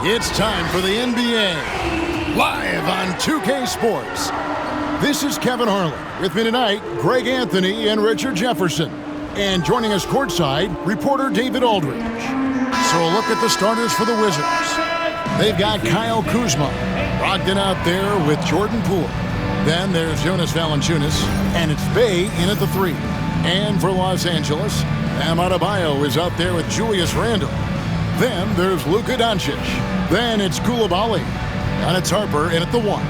It's time for the NBA, live on 2K Sports. This is Kevin Harlan. With me tonight, Greg Anthony and Richard Jefferson. And joining us courtside, reporter David Aldridge. So a look at the starters for the Wizards. They've got Kyle Kuzma, Brogdon out there with Jordan Poole. Then there's Jonas Valanciunas, and it's Bey in at the 3. And for Los Angeles, Bam Adebayo is out there with Julius Randle. Then there's Luka Doncic. Then it's Koulibaly. And it's Harper in at the 1.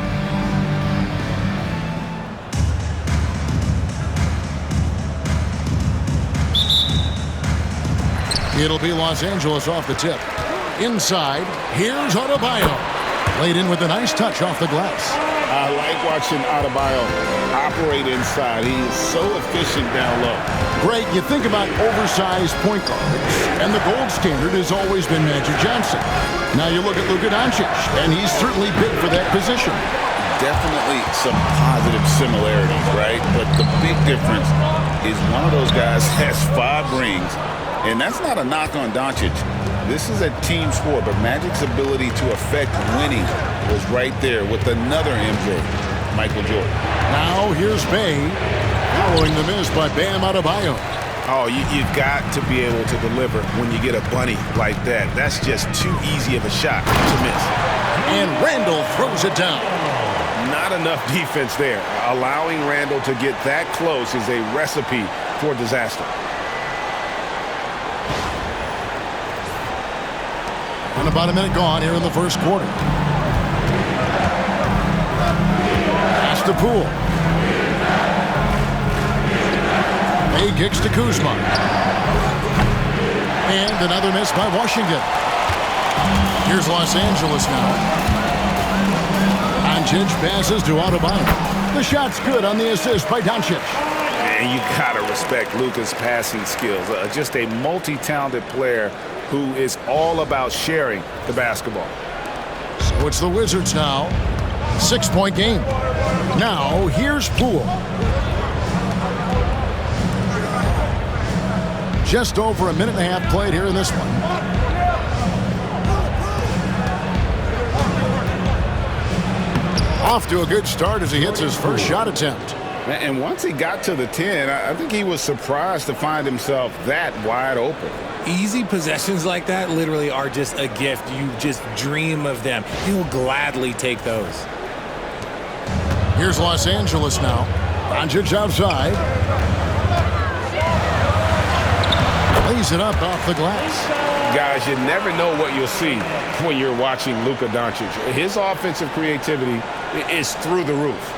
It'll be Los Angeles off the tip. Inside, here's Adebayo. Played in with a nice touch off the glass. I like watching Adebayo operate inside. He is so efficient down low. Greg, you think about oversized point guards, and the gold standard has always been Magic Johnson. Now you look at Luka Doncic, and he's certainly big for that position. Definitely some positive similarities, right? But the big difference is one of those guys has 5 rings, and that's not a knock on Doncic. This is a team sport, but Magic's ability to affect winning was right there with another MJ, Michael Jordan. Now here's Bey, following the miss by Bam Adebayo. Oh, you've got to be able to deliver when you get a bunny like that. That's just too easy of a shot to miss. And Randle throws it down. Not enough defense there. Allowing Randle to get that close is a recipe for disaster. And about a minute gone here in the first quarter. Pass to Poole. Bey kicks to Kuzma. And another miss by Washington. Here's Los Angeles now. Doncic passes to Adebayo. The shot's good on the assist by Doncic. And you gotta respect Luka's passing skills. Just a multi-talented player who is all about sharing the basketball. So it's the Wizards now. 6-point game. Now here's Poole. Just over a minute and a half played here in this one. Off to a good start as he hits his first shot attempt. And once he got to the 10, I think he was surprised to find himself that wide open. Easy possessions like that literally are just a gift. You just dream of them. He'll gladly take those. Here's Los Angeles now. Doncic outside. Lays it up off the glass. Guys, you never know what you'll see when you're watching Luka Doncic. His offensive creativity is through the roof.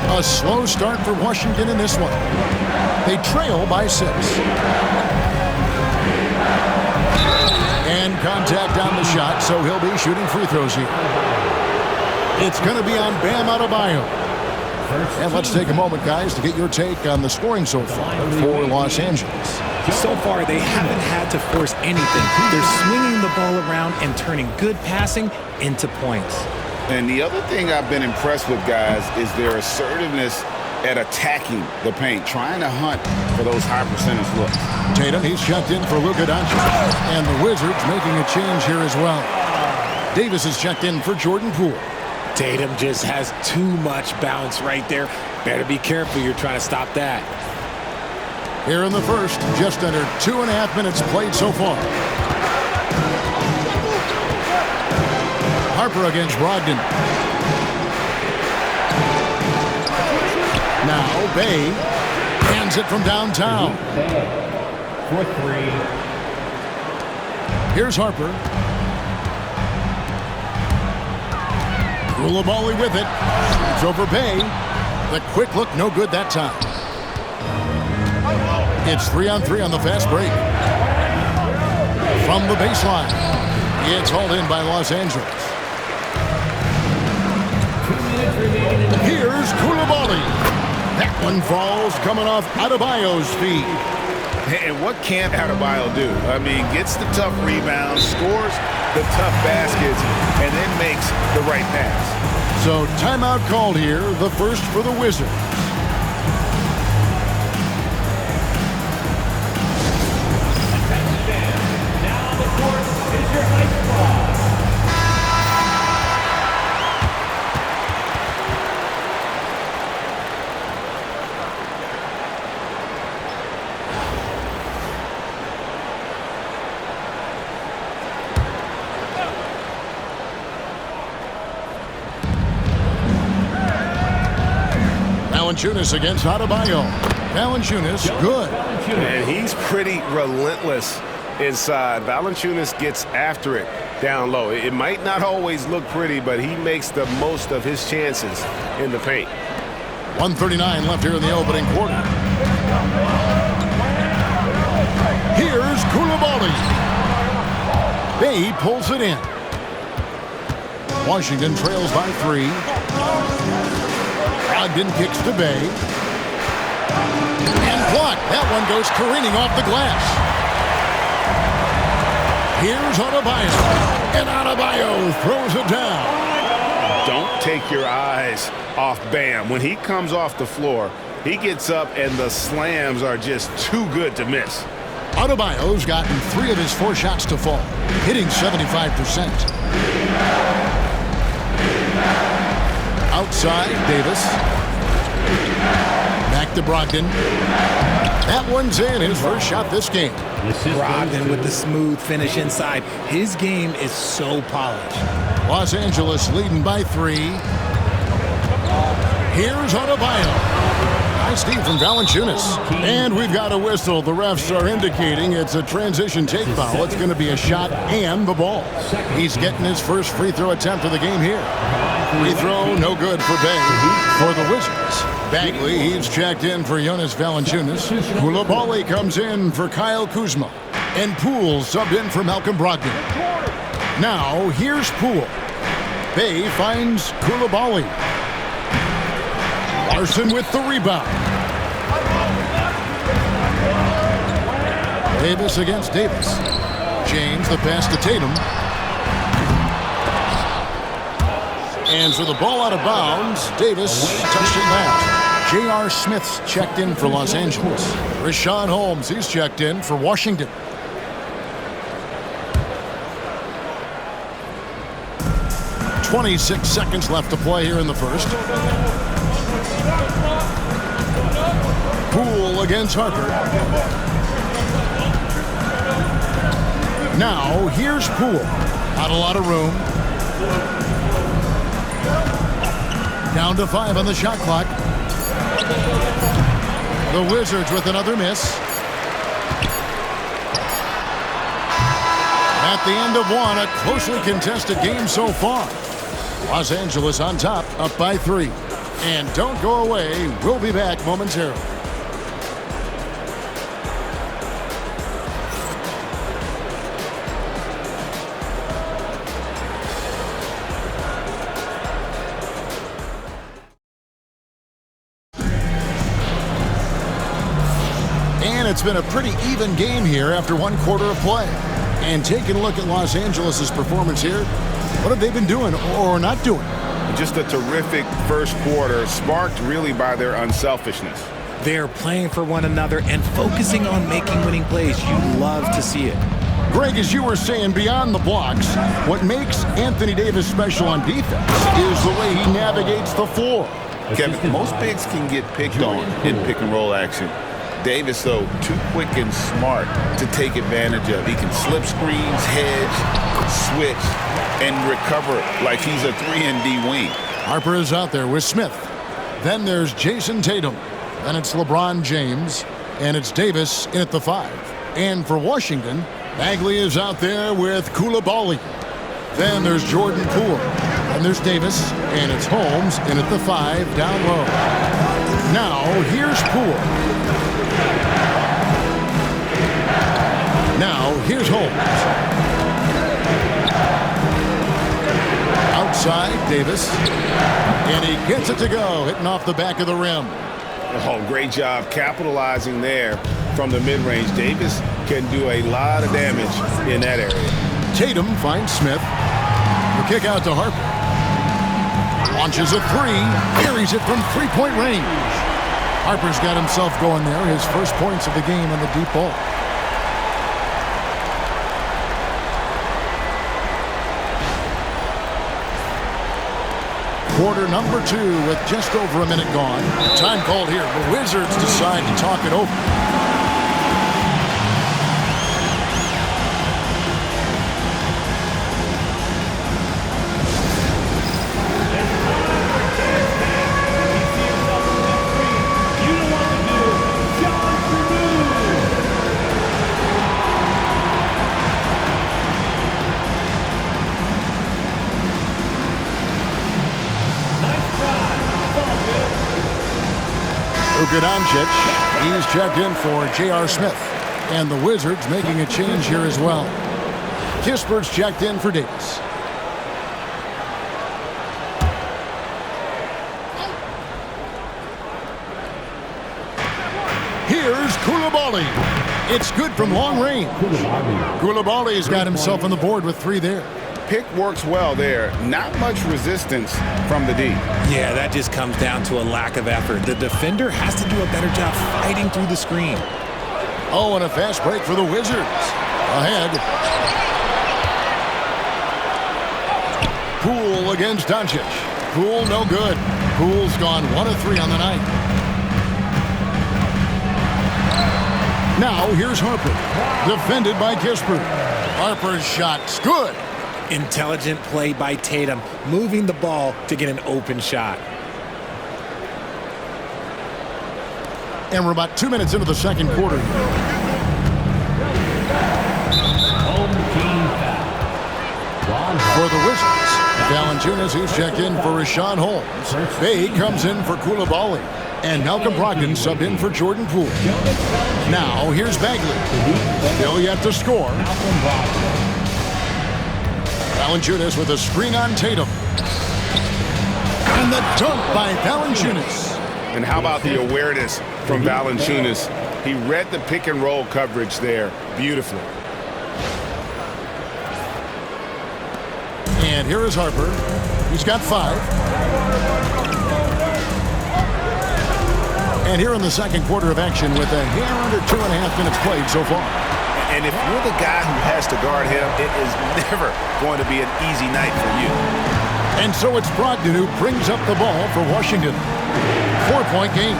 A slow start for Washington in this one. They trail by 6. And contact on the shot, so he'll be shooting free throws here. It's going to be on Bam Adebayo. And let's take a moment, guys, to get your take on the scoring so far for Los Angeles. So far, they haven't had to force anything. They're swinging the ball around and turning good passing into points. And the other thing I've been impressed with, guys, is their assertiveness at attacking the paint, trying to hunt for those high percentage looks. Tatum, he's checked in for Luka Doncic. And the Wizards making a change here as well. Davis is checked in for Jordan Poole. Tatum just has too much bounce right there. Better be careful. You're trying to stop that. Here in the first, just under 2.5 minutes played so far. Harper against Brogdon. Now Bey hands it from downtown. For 3. Here's Harper. Koulibaly with it. It's over Bey. The quick look, no good that time. It's 3-on-3 on the fast break. From the baseline. It's hauled in by Los Angeles. Here's Koulibaly. That one falls coming off Adebayo's feet. And what can't Adebayo do? I mean, gets the tough rebounds, scores the tough baskets, and then makes the right pass. So timeout called here, the first for the Wizards. Valanciunas against Adebayo. Valanciunas, good. And he's pretty relentless inside. Valanciunas gets after it down low. It might not always look pretty, but he makes the most of his chances in the paint. 1:39 left here in the opening quarter. Here's Coulibaly. Bay pulls it in. Washington trails by 3. Brogdon kicks to Bay. And blocked. That one goes careening off the glass. Here's Adebayo. And Adebayo throws it down. Don't take your eyes off Bam. When he comes off the floor, he gets up and the slams are just too good to miss. Adebayo's gotten 3 of his 4 shots to fall, hitting 75%. Outside, Davis. Back to Brogdon. That one's in, his first shot this game. Brogdon with the smooth finish inside. His game is so polished. Los Angeles leading by 3. Here's Adebayo. Nice steal from Valanciunas. And we've got a whistle. The refs are indicating it's a transition take foul. It's going to be a shot and the ball. He's getting his first free throw attempt of the game here. Free throw, no good for Bay. For the Wizards, Bagley, he's checked in for Jonas Valanciunas. Coulibaly comes in for Kyle Kuzma. And Poole subbed in for Malcolm Brogdon. Now, here's Poole. Bay finds Coulibaly. Larson with the rebound. Davis against Davis. James the pass to Tatum. And for the ball out of bounds, Davis touched it last. J.R. Smith's checked in for Los Angeles. Rashawn Holmes, he's checked in for Washington. .26 seconds left to play here in the first. Poole against Harper. Now, here's Poole. Not a lot of room. Down to 5 on the shot clock. The Wizards with another miss. At the end of 1, a closely contested game so far. Los Angeles on top, up by 3. And don't go away. We'll be back momentarily. And it's been a pretty even game here after 1 quarter of play. And taking a look at Los Angeles' performance here, what have they been doing or not doing? Just a terrific first quarter, sparked really by their unselfishness. They're playing for one another and focusing on making winning plays. You love to see it. Greg, as you were saying, beyond the blocks, what makes Anthony Davis special on defense is the way he navigates the floor. Kevin, most bigs can get picked on in pick-and-roll action. Davis, though, too quick and smart to take advantage of. He can slip screens, hedge, switch, and recover like he's a 3-and-D wing. Harper is out there with Smith. Then there's Jason Tatum. Then it's LeBron James. And it's Davis in at the 5. And for Washington, Bagley is out there with Coulibaly. Then there's Jordan Poole. And there's Davis. And it's Holmes in at the 5 down low. Now, here's Poole. Now, here's Holmes. Outside, Davis. And he gets it to go, hitting off the back of the rim. Oh, great job capitalizing there from the mid-range. Davis can do a lot of damage in that area. Tatum finds Smith. The kick out to Harper. Launches a 3. Carries it from 3-point range. Harper's got himself going there. His first points of the game on the deep ball. Quarter number 2 with just over a minute gone. Time called here. The Wizards decide to talk it over. Luka Doncic. He's checked in for J.R. Smith. And the Wizards making a change here as well. Kispert's checked in for Davis. Here's Koulibaly. It's good from long range. Koulibaly's got himself on the board with 3 there. Pick works well there. Not much resistance from the D. Yeah, that just comes down to a lack of effort. The defender has to do a better job fighting through the screen. Oh, and a fast break for the Wizards. Ahead. Poole against Doncic. Poole no good. Poole's gone 1 of 3 on the night. Now here's Harper. Defended by Kispert. Harper's shot's good. Intelligent play by Tatum, moving the ball to get an open shot. And we're about 2 minutes into the second quarter. For the Wizards, Valanciunas, who's checked in for Rashawn Holmes. Bay comes in for Koulibaly. And Malcolm Brogdon subbed in for Jordan Poole. Now here's Bagley. Still yet to score. Valanciunas with a screen on Tatum. And the dunk by Valanciunas. And how about the awareness from Valanciunas? He read the pick and roll coverage there beautifully. And here is Harper. He's got 5. And here in the second quarter of action with a hair under 2.5 minutes played so far. And if you're the guy who has to guard him, it is never going to be an easy night for you. And so it's Brogdon who brings up the ball for Washington. 4-point game.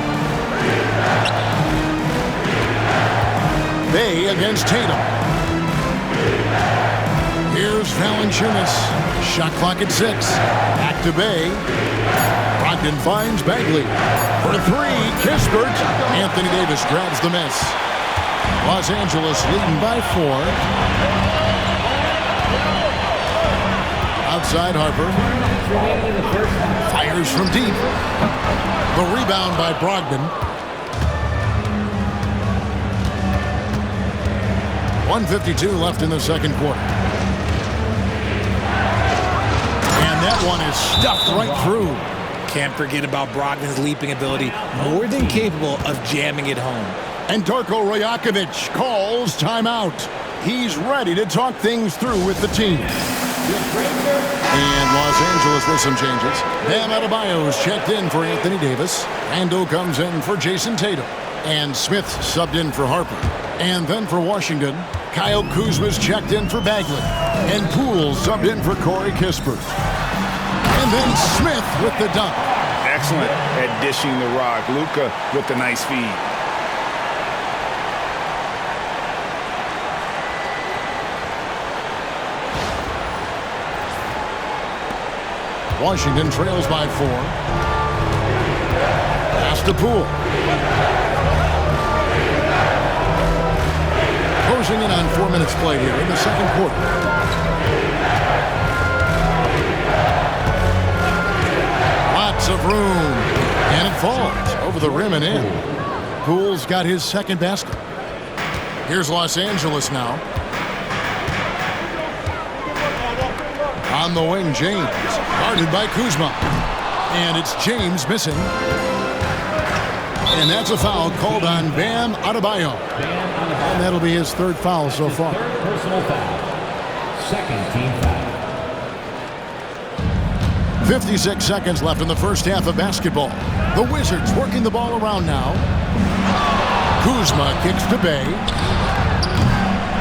Bay against Tatum. Here's Valanciunas. Shot clock at 6. Back to Bay. Brogdon finds Bagley. For 3, Kispert. Anthony Davis grabs the miss. Los Angeles leading by 4. Outside Harper. Fires from deep. The rebound by Brogdon. 1:52 left in the second quarter. And that one is stuffed right through. Can't forget about Brogdon's leaping ability, more than capable of jamming it home. And Darko Rajakovic calls timeout. He's ready to talk things through with the team. And Los Angeles with some changes. Bam Adebayo's checked in for Anthony Davis. Randle comes in for Jason Tatum. And Smith subbed in for Harper. And then for Washington, Kyle Kuzma's checked in for Bagley. And Poole subbed in for Corey Kispert. And then Smith with the dunk. Excellent at dishing the rock. Luka with the nice feed. Washington trails by 4. Pass to Poole. Closing in on 4 minutes played here in the second quarter. Lots of room. And it falls over the rim and in. Poole's got his second basket. Here's Los Angeles now. On the wing, James. Guarded by Kuzma. And it's James missing. And that's a foul called on Bam Adebayo. And that'll be his 3rd foul so far. Third personal foul. Second team foul. 56 seconds left in the first half of basketball. The Wizards working the ball around now. Kuzma kicks to Bay.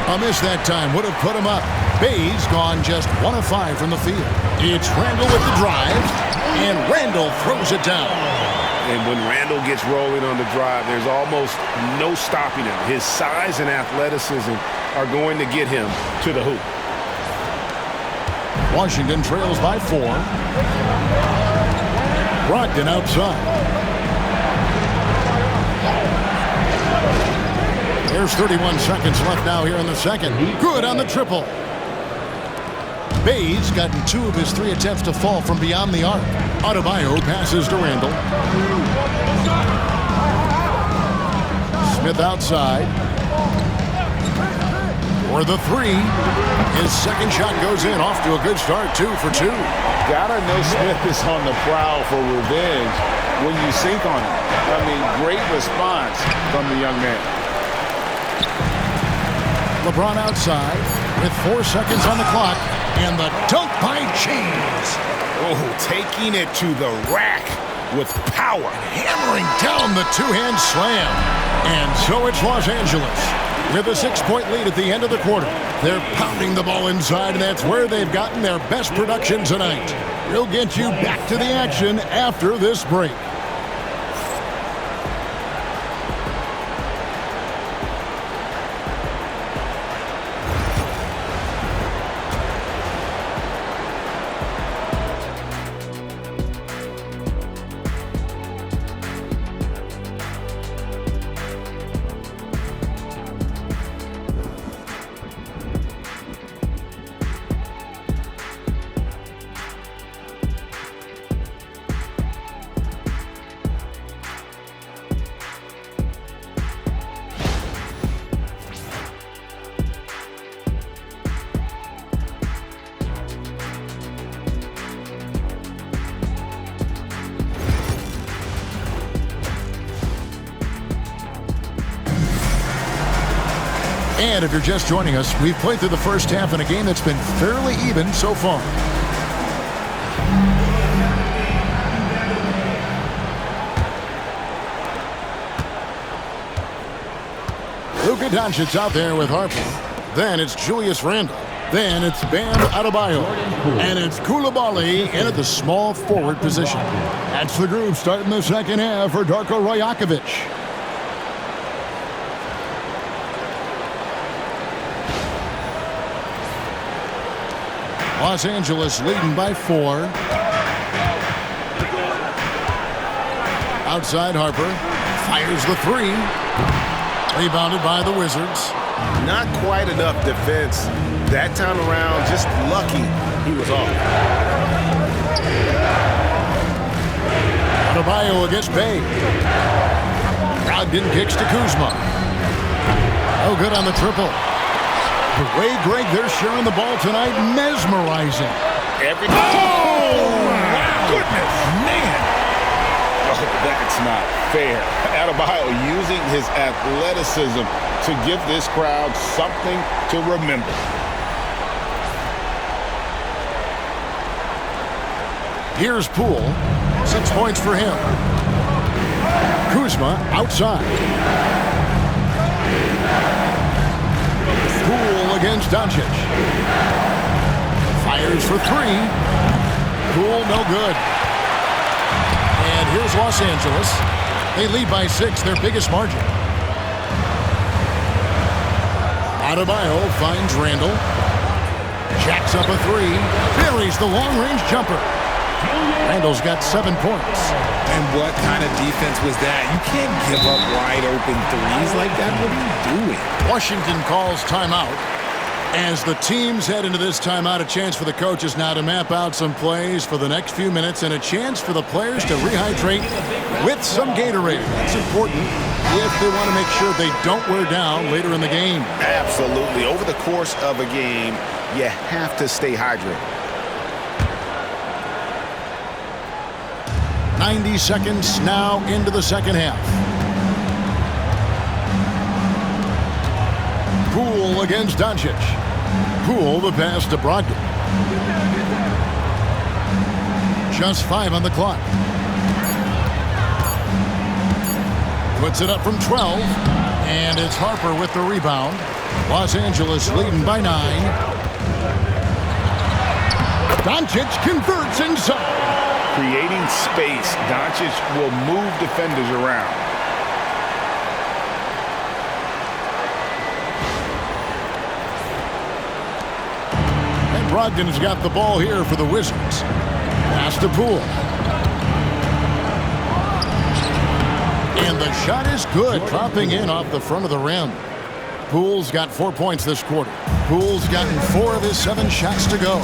A miss that time would have put him up. Bay's gone just 1 of 5 from the field. It's Randle with the drive, and Randle throws it down. And when Randle gets rolling on the drive, there's almost no stopping him. His size and athleticism are going to get him to the hoop. Washington trails by 4. Brogdon outside. There's 31 seconds left now here in the second. Good on the triple. Bay's gotten 2 of his 3 attempts to fall from beyond the arc. Adebayo passes to Randle. Smith outside. For the three. His second shot goes in. Off to a good start, 2 for 2. Gotta know Smith is on the prowl for revenge when you sink on him. I mean, great response from the young man. LeBron outside with 4 seconds on the clock. And the dunk by James. Oh, taking it to the rack with power. Hammering down the two-hand slam. And so it's Los Angeles with a 6-point lead at the end of the quarter. They're pounding the ball inside, and that's where they've gotten their best production tonight. We'll get you back to the action after this break. And if you're just joining us, we've played through the first half in a game that's been fairly even so far. Luka Doncic out there with Harper. Then it's Julius Randle. Then it's Bam Adebayo. And it's Koulibaly in at the small forward position. That's the group starting the second half for Darko Rajakovic. Los Angeles leading by 4. Outside Harper. Fires the 3. Rebounded by the Wizards. Not quite enough defense. That time around, just lucky he was off. Adebayo against Bay. Brogdon kicks to Kuzma. Oh, good on the triple. The way, Greg, they're sharing the ball tonight, mesmerizing. Goodness, man. Oh, that's not fair. Adebayo using his athleticism to give this crowd something to remember. Here's Poole. 6 points for him. Kuzma outside. Poole against Doncic. Fires for 3. Poole, no good. And here's Los Angeles. They lead by 6, their biggest margin. Adebayo finds Randle. Jacks up a 3. Buries the long-range jumper. Randle's got 7 points. And what kind of defense was that? You can't give up wide open threes like that. What are you doing? Washington calls timeout. As the teams head into this timeout, a chance for the coaches now to map out some plays for the next few minutes and a chance for the players to rehydrate with some Gatorade. That's important if they want to make sure they don't wear down later in the game. Absolutely. Over the course of a game, you have to stay hydrated. 90 seconds now into the second half. Poole against Doncic. Poole the pass to Brogdon. Just 5 on the clock. Puts it up from 12. And it's Harper with the rebound. Los Angeles leading by 9. Doncic converts inside. Creating space, Doncic will move defenders around. And Brogdon's got the ball here for the Wizards. Pass to Poole. And the shot is good, dropping in off the front of the rim. Poole's got 4 points this quarter. Poole's gotten 4 of his 7 shots to go.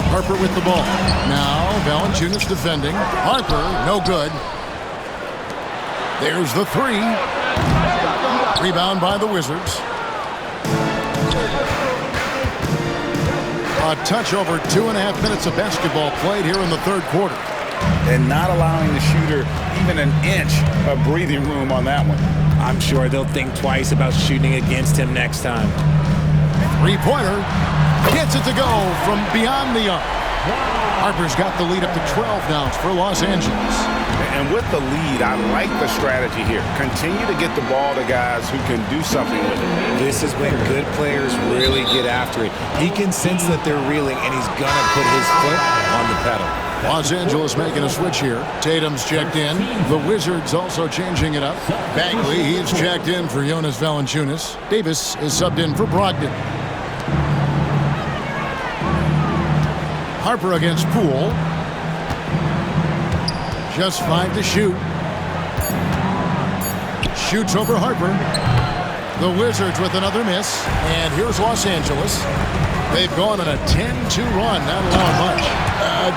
Harper with the ball. Now Valanciunas defending. Harper, no good. There's the three. Rebound by the Wizards. A touch over 2.5 minutes of basketball played here in the third quarter. And not allowing the shooter even an inch of breathing room on that one. I'm sure they'll think twice about shooting against him next time. Three-pointer. Gets it to go from beyond the arc. Harper's got the lead up to 12 now for Los Angeles. And with the lead, I like the strategy here. Continue to get the ball to guys who can do something with it. This is when good players really get after it. He can sense that they're reeling, and he's going to put his foot on the pedal. Los Angeles making a switch here. Tatum's checked in. The Wizards also changing it up. Bagley, he's checked in for Jonas Valanciunas. Davis is subbed in for Brogdon. Harper against Poole. Just 5 to shoot. Shoots over Harper. The Wizards with another miss. And here's Los Angeles. They've gone on a 10-2 run, not allowing much.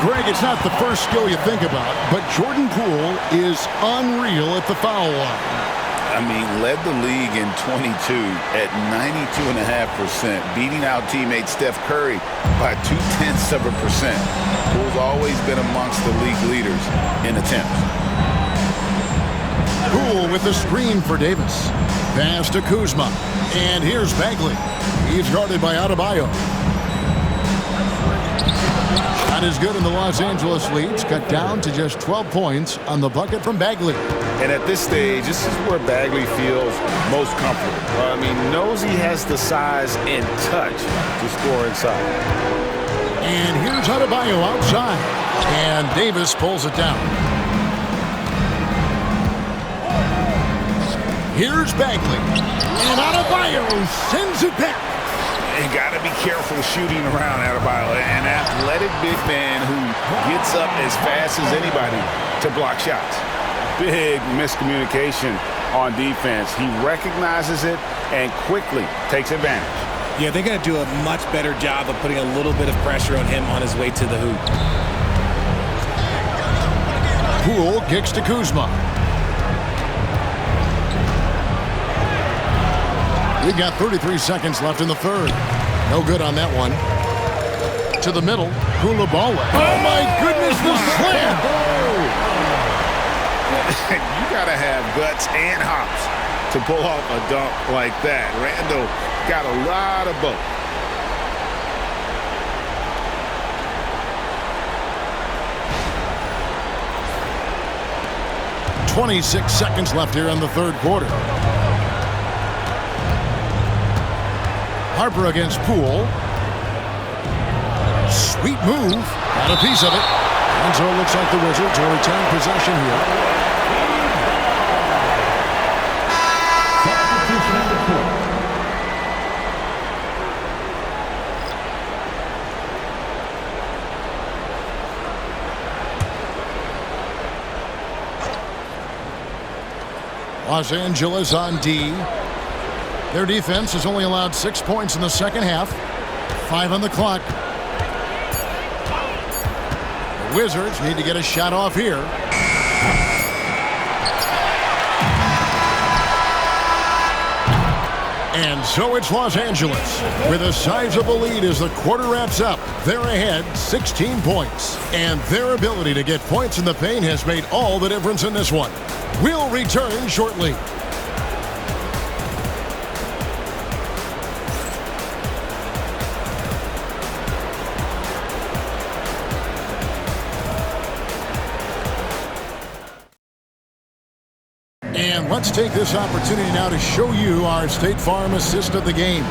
Greg, it's not the first skill you think about, but Jordan Poole is unreal at the foul line. I mean, led the league in 22 at 92.5%, beating out teammate Steph Curry by 0.2%. Poole's always been amongst the league leaders in attempts. Poole with the screen for Davis. Pass to Kuzma. And here's Bagley. He's guarded by Adebayo. Shot is good, and the Los Angeles leads cut down to just 12 points on the bucket from Bagley. And at this stage, this is where Bagley feels most comfortable. I mean, knows he has the size and touch to score inside. And here's Adebayo outside. And Davis pulls it down. Here's Bagley. And Adebayo sends it back. You got to be careful shooting around Adebayo, an athletic big man who gets up as fast as anybody to block shots. Big miscommunication on defense. He recognizes it and quickly takes advantage. Yeah, they got to do a much better job of putting a little bit of pressure on him on his way to the hoop. Poole kicks to Kuzma. We've got 33 seconds left in the third. No good on that one. To the middle, Koulibaly. Oh my goodness, the slam! You got to have guts and hops to pull off a dunk like that. Randall got a lot of both. .26 seconds left here in the third quarter. Harper against Poole. Sweet move. Got a piece of it. And so it looks like the Wizards will retain possession here. Los Angeles on D. Their defense has only allowed 6 points in the second half. 5 on the clock. The Wizards need to get a shot off here. And so it's Los Angeles with a sizable lead as the quarter wraps up. They're ahead 16 points. And their ability to get points in the paint has made all the difference in this one. We'll return shortly. And let's take this opportunity now to show you our State Farm assist of the game.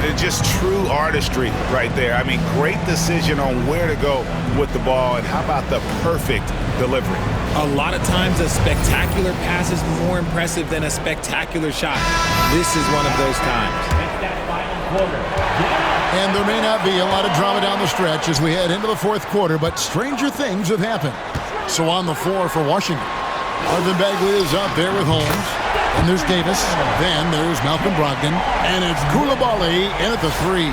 It's just true artistry right there. I mean, great decision on where to go with the ball, and how about the perfect delivery? A lot of times a spectacular pass is more impressive than a spectacular shot. This is one of those times. And there may not be a lot of drama down the stretch as we head into the fourth quarter, but stranger things have happened. So on the floor for Washington, Marvin Bagley is up there with Holmes. And there's Davis. Then there's Malcolm Brogdon. And it's Koulibaly in at the three.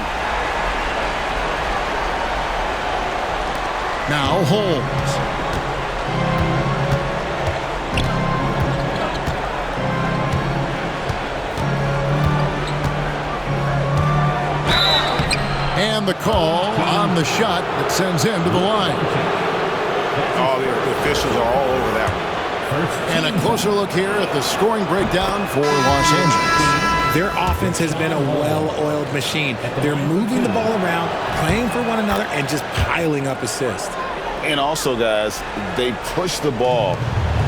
Now Holmes. And the call on the shot that sends him to the line. Oh, the officials are all over that one. And a closer look here at the scoring breakdown for Los Angeles. Their offense has been a well-oiled machine. They're moving the ball around, playing for one another, and just piling up assists. And also, guys, they push the ball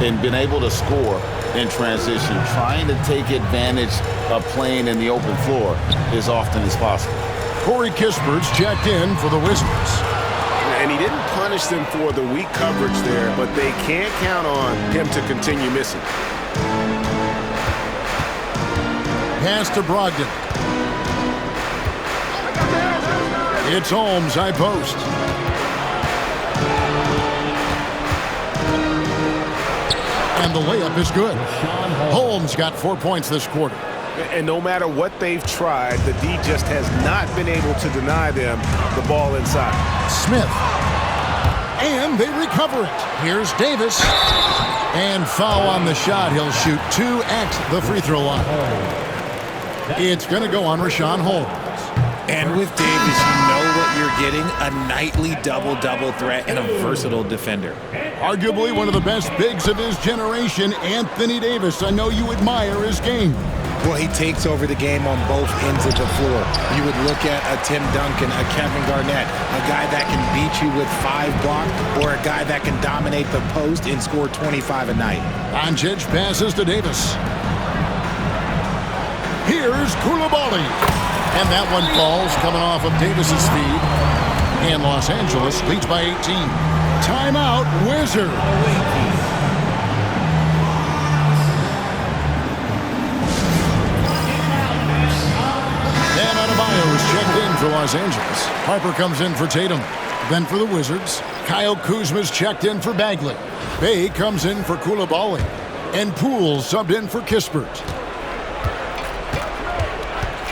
and been able to score in transition, trying to take advantage of playing in the open floor as often as possible. Corey Kispert's checked in for the Wizards. And he didn't punish them for the weak coverage there, but they can't count on him to continue missing. Pass to Brogdon. It's Holmes, high post. And the layup is good. Holmes got 4 points this quarter. And no matter what they've tried, the D just has not been able to deny them the ball inside. Smith. And they recover it. Here's Davis. And foul on the shot. He'll shoot 2 at the free throw line. It's going to go on Rashawn Holmes. And with Davis, you know what you're getting, a nightly double-double threat and a versatile defender. Arguably one of the best bigs of his generation, Anthony Davis. I know you admire his game. Well, he takes over the game on both ends of the floor. You would look at a Tim Duncan, a Kevin Garnett, a guy that can beat you with 5 blocks, or a guy that can dominate the post and score 25 a night. Doncic passes to Davis. Here's Coulibaly. And that one falls coming off of Davis's feed. And Los Angeles leads by 18. Timeout, Wizards. Is checked in for Los Angeles. Harper comes in for Tatum. Then for the Wizards, Kyle Kuzma's checked in for Bagley. Bay comes in for Coulibaly. And Poole subbed in for Kispert.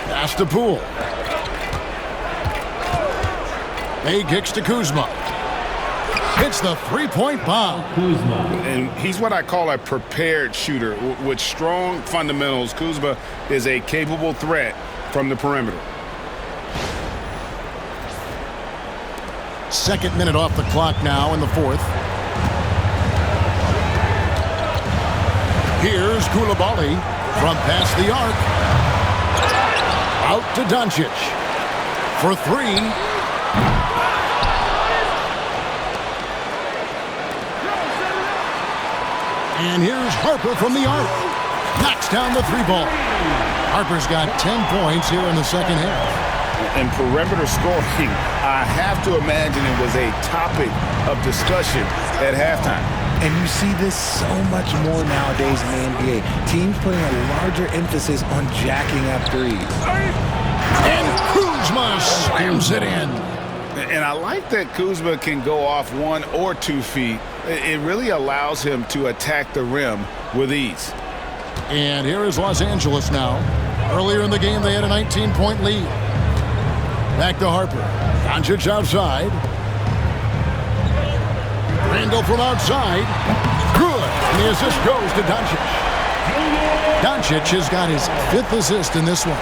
Pass to Poole. Bay kicks to Kuzma. Hits the three-point bomb. And he's what I call a prepared shooter. With strong fundamentals, Kuzma is a capable threat from the perimeter. Second minute off the clock now in the fourth. Here's Coulibaly from past the arc. Out to Doncic for 3. And here's Harper from the arc. Knocks down the 3-ball. Harper's got 10 points here in the second half. And perimeter scoring, I have to imagine it was a topic of discussion at halftime. And you see this so much more nowadays in the NBA. Teams putting a larger emphasis on jacking up threes. And Kuzma slams it in. And I like that Kuzma can go off 1 or 2 feet. It really allows him to attack the rim with ease. And here is Los Angeles now. Earlier in the game, they had a 19-point lead. Back to Harper. Doncic outside. Randall from outside. Good. And the assist goes to Doncic. Doncic has got his 5th assist in this one.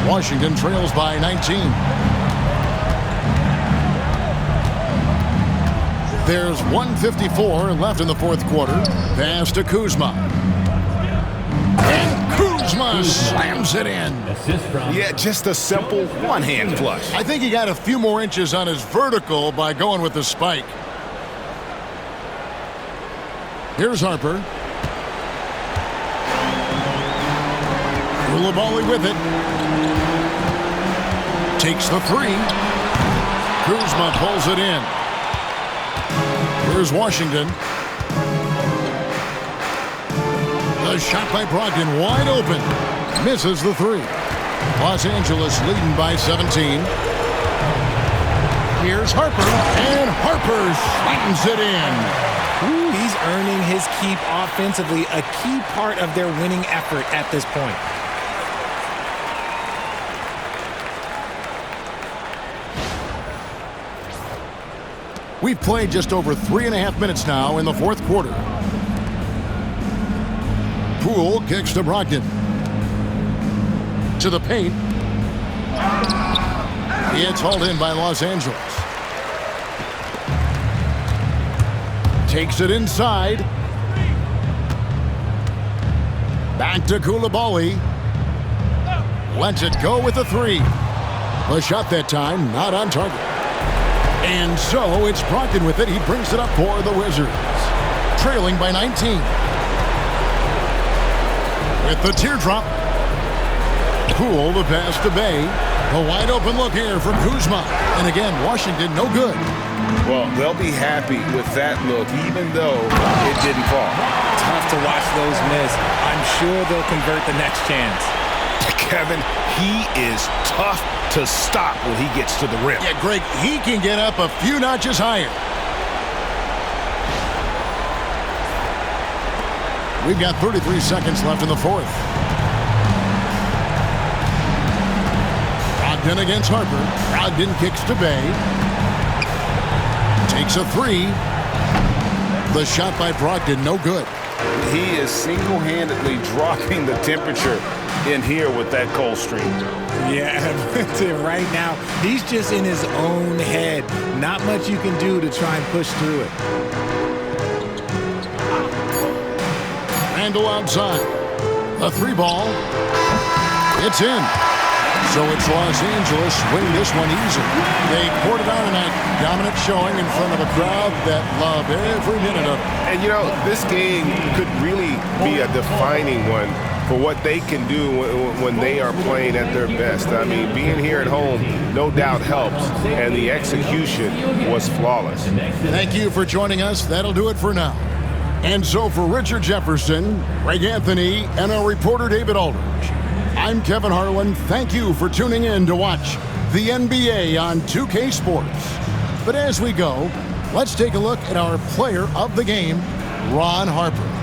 Washington trails by 19. There's 1:54 left in the fourth quarter. Pass to Kuzma. And Kuzma slams it in. Yeah, just a simple one-hand flush. I think he got a few more inches on his vertical by going with the spike. Here's Harper. Coulibaly with it. Takes the 3. Kuzma pulls it in. Here's Washington. The shot by Brogdon wide open. Misses the 3. Los Angeles leading by 17. Here's Harper. And Harper slams it in. Ooh, he's earning his keep offensively, a key part of their winning effort at this point. We've played just over 3.5 minutes now in the fourth quarter. Poole kicks to Brogdon. To the paint. It's hauled in by Los Angeles. Takes it inside. Back to Koulibaly. Lets it go with a three. The shot that time not on target. And so it's Brogdon with it. He brings it up for the Wizards. Trailing by 19. With the teardrop. Poole the pass to Bay. A wide open look here from Kuzma. And again, Washington no good. Well, they'll be happy with that look, even though it didn't fall. Tough to watch those miss. I'm sure they'll convert the next chance. Kevin, he is tough to stop when he gets to the rim. Yeah, Greg, he can get up a few notches higher. We've got 33 seconds left in the fourth. Brogdon against Harper. Brogdon kicks to Bay. Takes a three. The shot by Brogdon, no good. He is single-handedly dropping the temperature in here with that cold streak. Yeah, right now, he's just in his own head. Not much you can do to try and push through it. Randall outside. The three ball. It's in. So it's Los Angeles winning this one easy. They poured it out tonight. Dominant showing in front of a crowd that loved every minute of it. And, you know, this game could really be a defining one for what they can do when they are playing at their best. I mean, being here at home no doubt helps, and the execution was flawless. Thank you for joining us. That'll do it for now. And so for Richard Jefferson, Greg Anthony, and our reporter David Aldridge, I'm Kevin Harlan. Thank you for tuning in to watch the NBA on 2K Sports. But as we go, let's take a look at our player of the game, Ron Harper.